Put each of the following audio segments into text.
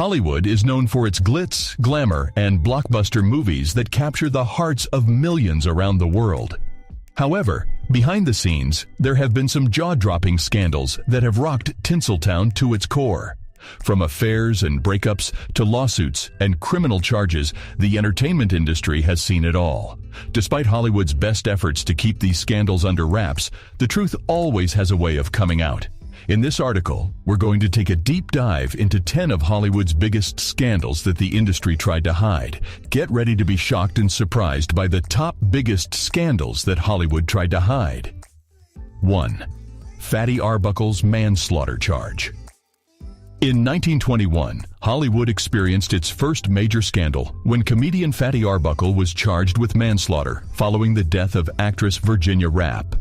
Hollywood is known for its glitz, glamour, and blockbuster movies that capture the hearts of millions around the world. However, behind the scenes, there have been some jaw-dropping scandals that have rocked Tinseltown to its core. From affairs and breakups to lawsuits and criminal charges, the entertainment industry has seen it all. Despite Hollywood's best efforts to keep these scandals under wraps, the truth always has a way of coming out. In this article, we're going to take a deep dive into 10 of Hollywood's biggest scandals that the industry tried to hide. Get ready to be shocked and surprised by the top biggest scandals that Hollywood tried to hide. 1. Fatty Arbuckle's manslaughter charge. In 1921, Hollywood experienced its first major scandal when comedian Fatty Arbuckle was charged with manslaughter following the death of actress Virginia Rappe.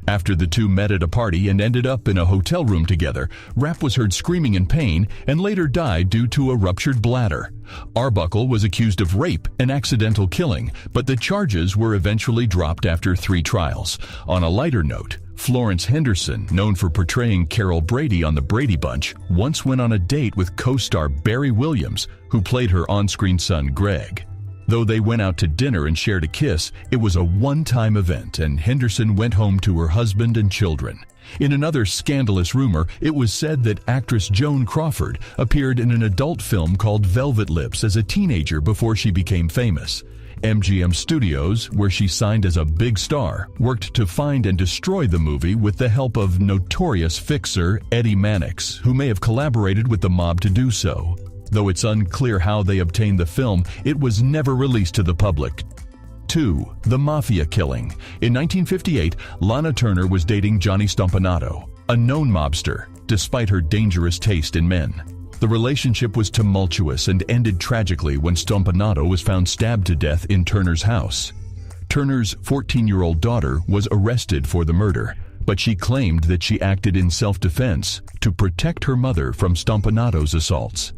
After the two met at a party and ended up in a hotel room together, Rappe was heard screaming in pain and later died due to a ruptured bladder. Arbuckle was accused of rape and accidental killing, but the charges were eventually dropped after 3 trials. On a lighter note, Florence Henderson, known for portraying Carol Brady on The Brady Bunch, once went on a date with co-star Barry Williams, who played her on-screen son Greg. Though they went out to dinner and shared a kiss, it was a one-time event, and Henderson went home to her husband and children. In another scandalous rumor, it was said that actress Joan Crawford appeared in an adult film called Velvet Lips as a teenager before she became famous. MGM Studios, where she signed as a big star, worked to find and destroy the movie with the help of notorious fixer Eddie Mannix, who may have collaborated with the mob to do so. Though it's unclear how they obtained the film, it was never released to the public. 2. The Mafia Killing. In 1958, Lana Turner was dating Johnny Stompanato, a known mobster, despite her dangerous taste in men. The relationship was tumultuous and ended tragically when Stompanato was found stabbed to death in Turner's house. Turner's 14-year-old daughter was arrested for the murder, but she claimed that she acted in self-defense to protect her mother from Stompanato's assaults.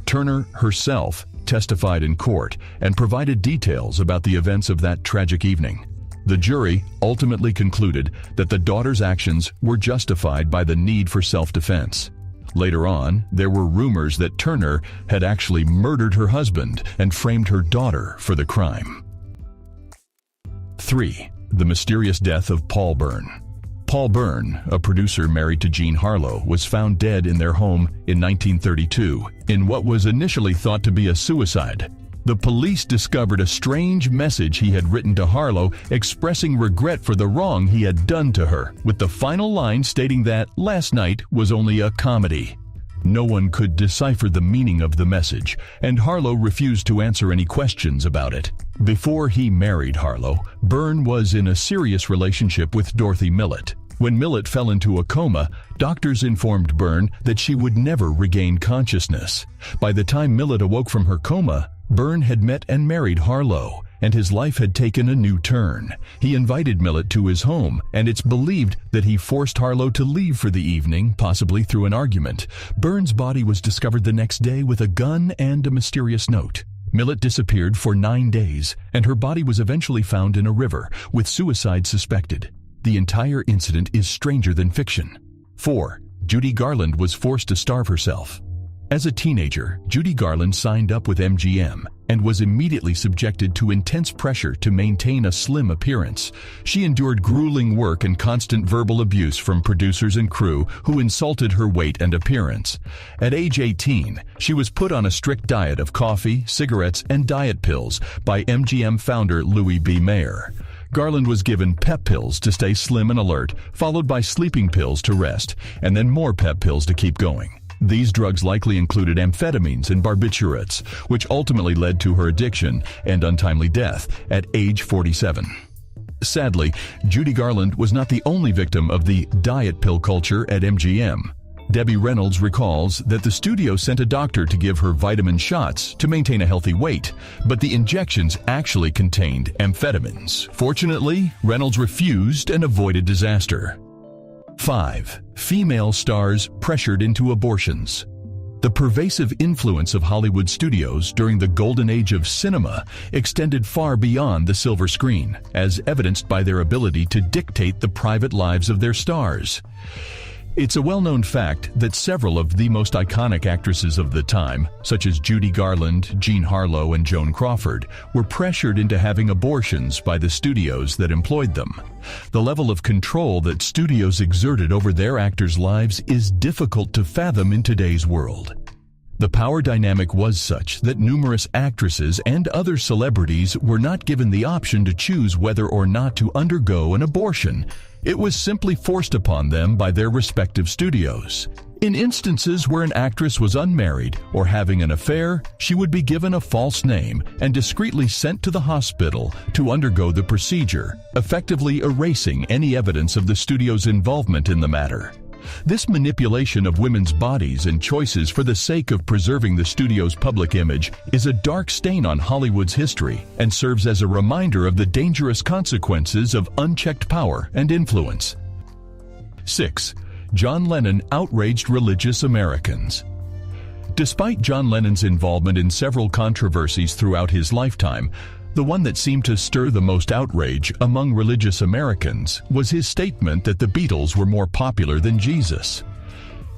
Turner herself testified in court and provided details about the events of that tragic evening. The jury ultimately concluded that the daughter's actions were justified by the need for self-defense. Later on, there were rumors that Turner had actually murdered her husband and framed her daughter for the crime. 3. The mysterious death of Paul Bern. Paul Bern, a producer married to Jean Harlow, was found dead in their home in 1932 in what was initially thought to be a suicide. The police discovered a strange message he had written to Harlow expressing regret for the wrong he had done to her, with the final line stating that last night was only a comedy. No one could decipher the meaning of the message, and Harlow refused to answer any questions about it. Before he married Harlow, Bern was in a serious relationship with Dorothy Millett. When Millett fell into a coma, doctors informed Bern that she would never regain consciousness. By the time Millett awoke from her coma, Bern had met and married Harlow, and his life had taken a new turn. He invited Millett to his home, and it's believed that he forced Harlow to leave for the evening, possibly through an argument. Bern's body was discovered the next day with a gun and a mysterious note. Millett disappeared for 9 days, and her body was eventually found in a river, with suicide suspected. The entire incident is stranger than fiction. 4. Judy Garland was forced to starve herself. As a teenager, Judy Garland signed up with MGM and was immediately subjected to intense pressure to maintain a slim appearance. She endured grueling work and constant verbal abuse from producers and crew who insulted her weight and appearance. At age 18, she was put on a strict diet of coffee, cigarettes, and diet pills by MGM founder Louis B. Mayer. Garland was given pep pills to stay slim and alert, followed by sleeping pills to rest, and then more pep pills to keep going. These drugs likely included amphetamines and barbiturates, which ultimately led to her addiction and untimely death at age 47. Sadly, Judy Garland was not the only victim of the diet pill culture at MGM. Debbie Reynolds recalls that the studio sent a doctor to give her vitamin shots to maintain a healthy weight, but the injections actually contained amphetamines. Fortunately, Reynolds refused and avoided disaster. 5. Female stars pressured into abortions. The pervasive influence of Hollywood studios during the golden age of cinema extended far beyond the silver screen, as evidenced by their ability to dictate the private lives of their stars. It's a well-known fact that several of the most iconic actresses of the time, such as Judy Garland, Jean Harlow, and Joan Crawford, were pressured into having abortions by the studios that employed them. The level of control that studios exerted over their actors' lives is difficult to fathom in today's world. The power dynamic was such that numerous actresses and other celebrities were not given the option to choose whether or not to undergo an abortion. It was simply forced upon them by their respective studios. In instances where an actress was unmarried or having an affair, she would be given a false name and discreetly sent to the hospital to undergo the procedure, effectively erasing any evidence of the studio's involvement in the matter. This manipulation of women's bodies and choices for the sake of preserving the studio's public image is a dark stain on Hollywood's history and serves as a reminder of the dangerous consequences of unchecked power and influence. 6. John Lennon outraged religious Americans. Despite John Lennon's involvement in several controversies throughout his lifetime, the one that seemed to stir the most outrage among religious Americans was his statement that the Beatles were more popular than Jesus.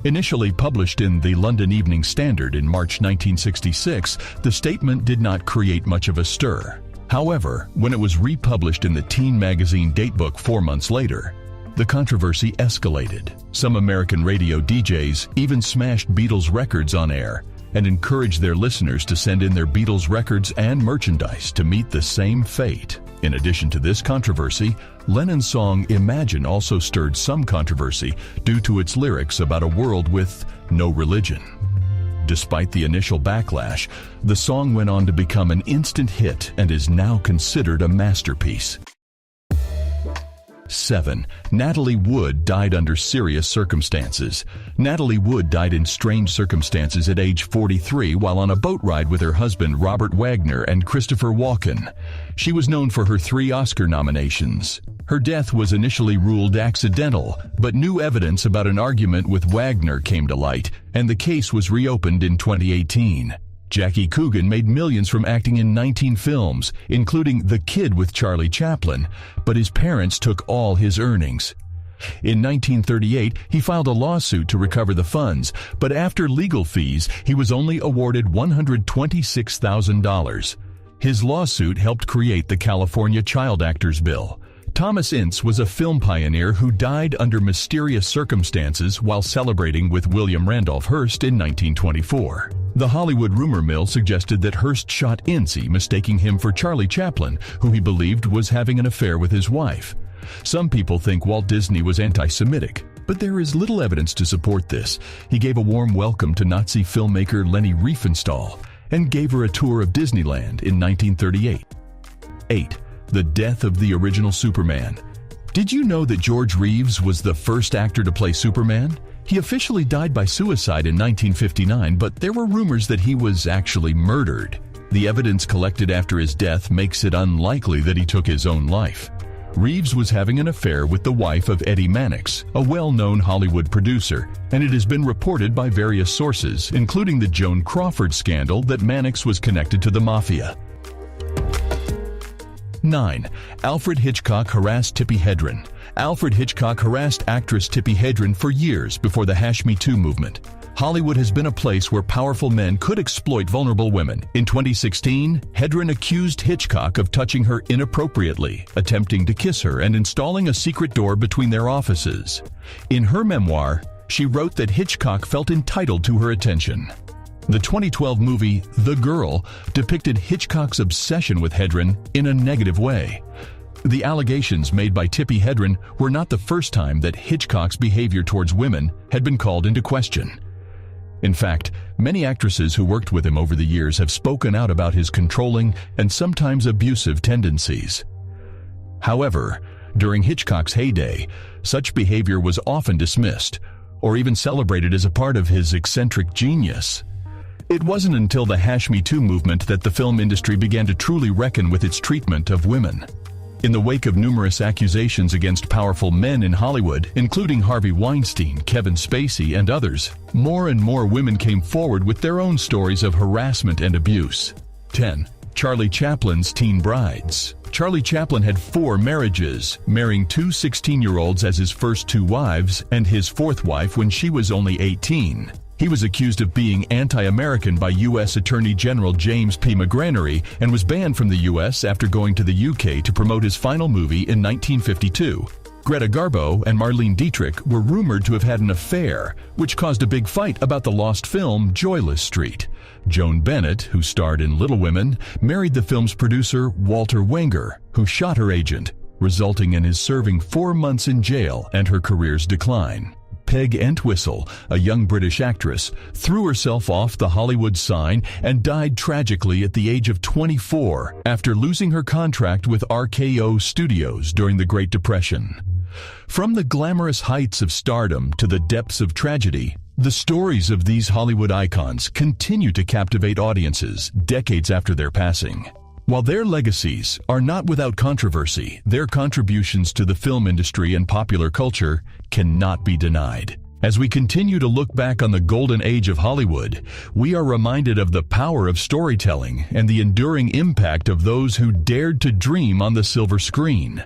Initially published in the London Evening Standard in March 1966, the statement did not create much of a stir. However, when it was republished in the teen magazine Datebook 4 months later, the controversy escalated. Some American radio DJs even smashed Beatles records on air and encouraged their listeners to send in their Beatles records and merchandise to meet the same fate. In addition to this controversy, Lennon's song Imagine also stirred some controversy due to its lyrics about a world with no religion. Despite the initial backlash, the song went on to become an instant hit and is now considered a masterpiece. 7. Natalie Wood died under serious circumstances. Natalie Wood died in strange circumstances at age 43 while on a boat ride with her husband Robert Wagner and Christopher Walken. She was known for her 3 Oscar nominations. Her death was initially ruled accidental, but new evidence about an argument with Wagner came to light, and the case was reopened in 2018. Jackie Coogan made millions from acting in 19 films, including The Kid with Charlie Chaplin, but his parents took all his earnings. In 1938, he filed a lawsuit to recover the funds, but after legal fees, he was only awarded $126,000. His lawsuit helped create the California Child Actors Bill. Thomas Ince was a film pioneer who died under mysterious circumstances while celebrating with William Randolph Hearst in 1924. The Hollywood rumor mill suggested that Hearst shot Ince, mistaking him for Charlie Chaplin, who he believed was having an affair with his wife. Some people think Walt Disney was anti-Semitic, but there is little evidence to support this. He gave a warm welcome to Nazi filmmaker Leni Riefenstahl and gave her a tour of Disneyland in 1938. 8. The death of the original Superman. Did you know that George Reeves was the first actor to play Superman? He officially died by suicide in 1959, but there were rumors that he was actually murdered. The evidence collected after his death makes it unlikely that he took his own life. Reeves was having an affair with the wife of Eddie Mannix, a well-known Hollywood producer, and it has been reported by various sources, including the Joan Crawford scandal, that Mannix was connected to the mafia. 9. Alfred Hitchcock harassed Tippi Hedren. Alfred Hitchcock harassed actress Tippi Hedren for years before the Me Too movement. Hollywood has been a place where powerful men could exploit vulnerable women. In 2016, Hedren accused Hitchcock of touching her inappropriately, attempting to kiss her, and installing a secret door between their offices. In her memoir, she wrote that Hitchcock felt entitled to her attention. The 2012 movie The Girl depicted Hitchcock's obsession with Hedren in a negative way. The allegations made by Tippi Hedren were not the first time that Hitchcock's behavior towards women had been called into question. In fact, many actresses who worked with him over the years have spoken out about his controlling and sometimes abusive tendencies. However, during Hitchcock's heyday, such behavior was often dismissed, or even celebrated as a part of his eccentric genius. It wasn't until the Me Too movement that the film industry began to truly reckon with its treatment of women. In the wake of numerous accusations against powerful men in Hollywood, including Harvey Weinstein, Kevin Spacey, and others, more and more women came forward with their own stories of harassment and abuse. 10. Charlie Chaplin's teen brides. Charlie Chaplin had 4 marriages, marrying 2 16-year-olds as his first 2 wives and his 4th wife when she was only 18. He was accused of being anti-American by U.S. Attorney General James P. McGranary and was banned from the U.S. after going to the U.K. to promote his final movie in 1952. Greta Garbo and Marlene Dietrich were rumored to have had an affair, which caused a big fight about the lost film Joyless Street. Joan Bennett, who starred in Little Women, married the film's producer Walter Wenger, who shot her agent, resulting in his serving 4 months in jail and her career's decline. Peg Entwistle, a young British actress, threw herself off the Hollywood sign and died tragically at the age of 24 after losing her contract with RKO Studios during the Great Depression. From the glamorous heights of stardom to the depths of tragedy, the stories of these Hollywood icons continue to captivate audiences decades after their passing. While their legacies are not without controversy, their contributions to the film industry and popular culture cannot be denied. As we continue to look back on the golden age of Hollywood, we are reminded of the power of storytelling and the enduring impact of those who dared to dream on the silver screen.